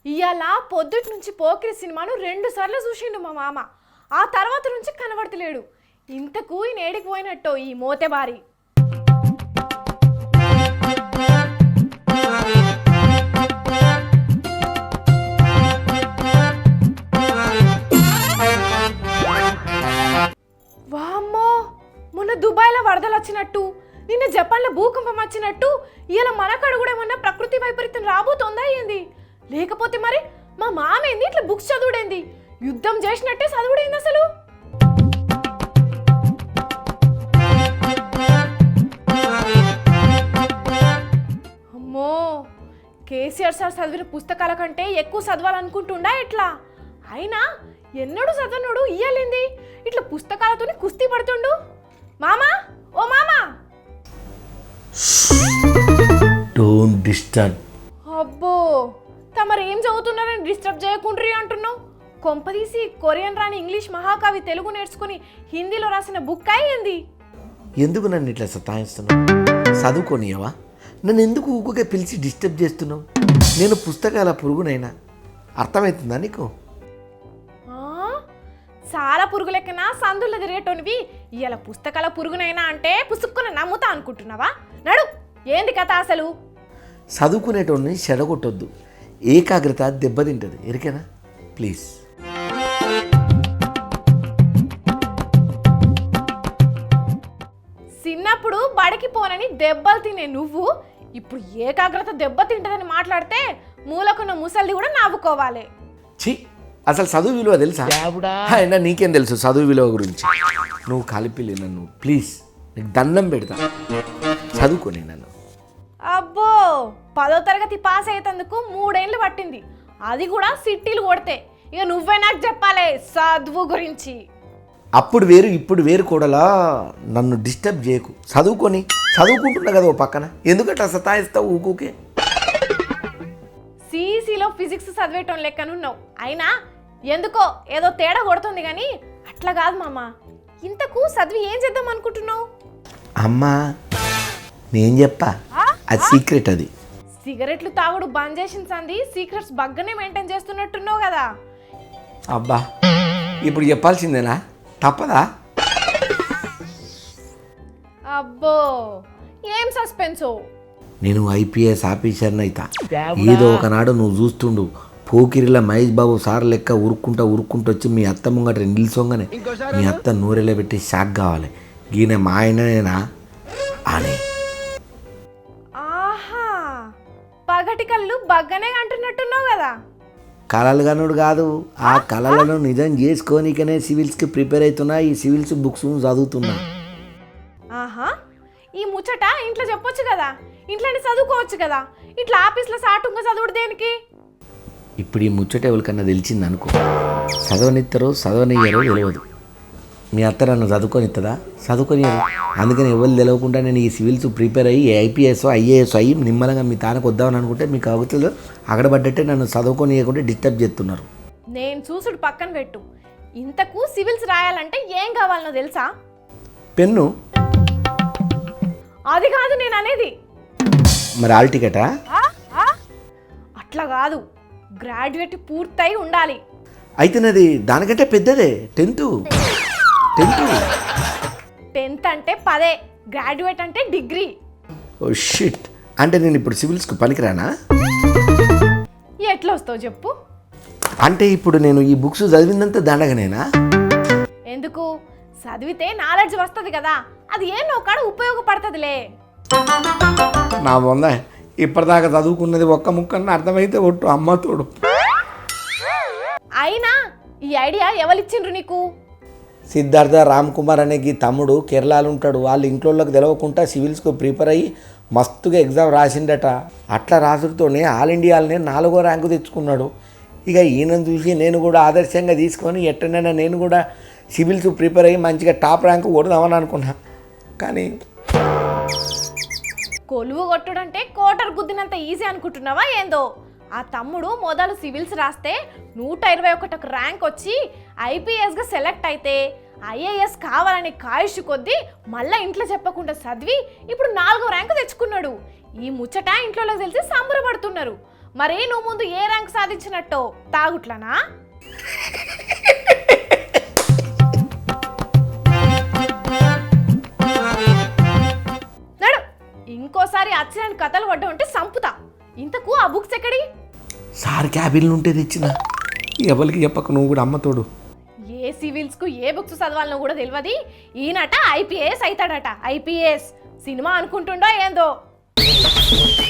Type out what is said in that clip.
ఇయాల పొద్దుటి నుంచి పోకిరి సినిమాను 2 సార్లు చూసిండు మా మామ. ఆ తర్వాత నుంచి కనబడతలేడు. ఇంతకు ఈయన ఏడికి పోయినట్టో ఈ మోతెబారి. వామ్మో, మొన్న దుబాయ్లో వరదలు వచ్చినట్టు, నిన్న జపాన్లో భూకంపం వచ్చినట్టు ఇవాళ మనకాడ కూడా ఏమన్నా ప్రకృతి వైపరీత్యం రాబోతోందా ఏంది? లేకపోతే మరి మా మామ ఏంది ఇట్లా బుక్స్ చదువుడేంది? యుద్ధం చేసినట్టే చదువుడేంది అసలు? అమ్మో, కేసీఆర్ సార్ చదివిన పుస్తకాల కంటే ఎక్కువ చదవాలనుకుంటుండా ఎట్లా? అయినా ఎన్నడూ చదవనుడు ఇయ్యాలింది ఇట్లా పుస్తకాలతోని కుస్తీ పడుతుండు. మామా, ఓ మామా, డోంట్ డిస్టర్బ్. అబ్బో, తమరు ఏం చదువుతున్నారని డిస్టర్బ్ చేయకుండ్రి అంటున్నావు? కొంపదీసి కొరియన్ రాని ఇంగ్లీష్ మహాకవి తెలుగు నేర్చుకుని హిందీలో రాసిన బుక్ అయ్యింది. ఎందుకు నన్ను ఇట్లా సతాయిస్తున్నావు? చదువుకోనియవా? నన్ను ఎందుకు ఊరికే పిలిచి డిస్టర్బ్ చేస్తున్నావు? నేను పుస్తకాల పురుగునైనా, అర్థమవుతుందా నీకు? చాలా పురుగు లెక్కన సందుల్లో తిరిగేటోనివి ఇవాళ పుస్తకాల పురుగునైనా అంటే పుసుక్కున నమ్ముతా అనుకుంటున్నావా? నడు, ఏంది కథ అసలు? చదువుకునేటోడిని చెడగొట్టొద్దు, ఏకాగ్రత దెబ్బతింటుంది, ఎరికేనా? ప్లీజ్. చిన్నప్పుడు బడికి పోనని దెబ్బలు తినే నువ్వు ఇప్పుడు ఏకాగ్రత దెబ్బతింటదని మాట్లాడితే మూలకున్న ముసల్ది కూడా నవ్వుకోవాలి. ఛీ, అసలు చదువు విలువ తెలుసా? అయినా నీకేం తెలుసు చదువు విలువ గురించి? నువ్వు కలిపిల్లి నన్ను, ప్లీజ్, నీకు దండం పెడతా, చదువుకోని నన్ను. అబ్బో, 10వ తరగతి పాస్ అయ్యేందుకు 3 ఏళ్ళు పట్టింది, అది కూడా సిట్టీలు కొడితే. ఇక నువ్వే నాకు చెప్పాలి చదువు గురించి. అప్పుడు వేరు ఇప్పుడు వేరు కూడలా, నన్ను డిస్టర్బ్ చేయకు. చదువుకుంటున్నా కదా ఓ పక్కన, ఎందుకంటే సతాయిస్తావు ఊకూకే? సిఈసిలో ఫిజిక్స్ చదివేటోన్ లెక్కనున్నావు, అయినా ఎందుకో ఏదో తేడా కొడుతుంది కానీ అట్లా కాదు మామ. ఇంతకు చదివి ఏం చేద్దాం అనుకుంటున్నావు? అమ్మా, నేను చెప్పా, అది సీక్రెట్. అది సిగరెట్లు తాగుడు బంద్ చేసిన సంది సీక్రెట్స్ బగ్గనే మెయింటైన్ చేస్తున్నట్టున్నావు కదా. అబ్బా, ఇప్పుడు చెప్పాల్సిందేనా? తప్పదా? అబ్బో, ఏం సస్పెన్సో. నేను ఐపీఎస్ ఆఫీసర్ని అయితా. ఏదో ఒకనాడు నువ్వు చూస్తుండు పోకిరిలా మహేష్ బాబు సార్ లెక్క ఉరుక్కుంటూ వచ్చి మీ అత్త ముంగట నిల్సోంగానే మీ అత్త నూరెలో పెట్టి షాక్ కావాలి, ఈయన మా ఆయననేనా అని. ఆహా, పగటి కళ్ళు బగ్గనే అంటున్నట్టున్నావు కదా. కళలు కనుడు కాదు, ఆ కళలను నిజం చేసుకోనికనే సివిల్స్కి ప్రిపేర్ అవుతున్నా. ఈ సివిల్స్ బుక్స్ చదువుతున్నా. ఆహా, ఈ ముచ్చట ఇంట్లో చెప్పొచ్చు కదా, ఇంట్లోనే చదువుకోవచ్చు కదా. ఇట్లా ఆఫీస్లో సాటుంగా చదువుడు దేనికి? ఇప్పుడు ఈ ముచ్చట ఎవరికన్నా తెలిసింది అనుకో, చదవనిస్తారో చదవనియ్యారో తెలియదు. మీ అత్త నన్ను చదువుకొనిస్తుందా? చదువుకొనియరు. అందుకని ఎవరు తెలియకుండా నేను ఈ సివిల్స్ ప్రిపేర్ అయ్యి ఐపీఎస్ ఐఏఎస్ అయ్యి నిమ్మలంగా మీ తానకు వద్దామని అనుకుంటే మీకు అవతలు అగడబడ్డట్టే నన్ను చదువుకొనియకుండా డిస్టర్బ్ చేస్తున్నారు. నేను చూసుడు పక్కన పెట్టు, ఇంతకు సివిల్స్ రాయాలంటే ఏం కావాలనో తెలుసా? పెన్ను. అది కాదు నేను అనేది. మరి హాల్ టికెటా? అట్లా కాదు, గ్రాడ్యుయేట్ పూర్తయి ఉండాలి. అయితే నాది దానికంటే పెద్దదే, 10th. 10th అంటే 10, గ్రాడ్యుయేట్ అంటే డిగ్రీ. ఓ షిట్, అంటే నేను ఇప్పుడు సివిల్స్కి పనికిరానా? ఎట్లా వస్తావు చెప్పు? అంటే ఇప్పుడు నేను ఈ బుక్స్ చదివిందంతా దండగనేనా? ఎందుకు? చదివితే నాలెడ్జ్ వస్తుంది కదా, అది ఏం నోకాడ ఉపయోగపడుతుందిలే. నా బొంద, ఇప్పటిదాకా చదువుకున్నది ఒక్క ముక్కన్న అర్థమైతే ఒట్టు అమ్మ తోడు. అయినా ఈ ఐడియా ఎవరిచ్చిండ్రు నీకు? సిద్ధార్థ రామ్ కుమార్ అనే ఈ తమ్ముడు కేరళలో ఉంటాడు. వాళ్ళు ఇంట్లోకి తెలవకుండా సివిల్స్కు ప్రిపేర్ అయ్యి మస్తుగా ఎగ్జామ్ రాసిండట. అట్లా రాసుడుతోనే ఆల్ ఇండియాలోనే 4వ ర్యాంకు తెచ్చుకున్నాడు. ఇక ఈయనను చూసి నేను కూడా ఆదర్శంగా తీసుకొని ఎట్టనైనా నేను కూడా సివిల్స్ ప్రిపేర్ అయ్యి మంచిగా టాప్ ర్యాంకు కొడదామని అనుకున్నా. కానీ కొలువు కొట్టుడంటే కోటర్ గుద్దినంత ఈజీ అనుకుంటున్నావా ఏందో? ఆ తమ్ముడు మొదలు సివిల్స్ రాస్తే 121 ర్యాంక్ వచ్చి ఐపీఎస్గా సెలెక్ట్ అయితే ఐఏఎస్ కావాలని కాయుష్ కొద్దీ మళ్ళీ ఇంట్లో చెప్పకుండా చదివి ఇప్పుడు 4వ ర్యాంకు తెచ్చుకున్నాడు. ఈ ముచ్చట ఇంట్లో తెలిసి సంబరపడుతున్నారు. మరే నువ్వు ముందు ఏ ర్యాంక్ సాధించినట్టో తాగుట్లనా? నడు, ఇంకోసారి అచ్చిరాని కథలు పడ్డా ఉంటే సంపుతా. ఇంతకు ఆ బుక్స్ ఎక్కడి? సార్ క్యాబిన్లు ఉంటే తెచ్చిన. ఎవరికి చెప్పకు, నువ్వు కూడా అమ్మతోడు. ఏ సివిల్స్కు ఏ బుక్స్ చదవాలనో కూడా తెలియదు. ఈయనట IPS అవుతాడట. IPS సినిమా అనుకుంటుండో ఏందో.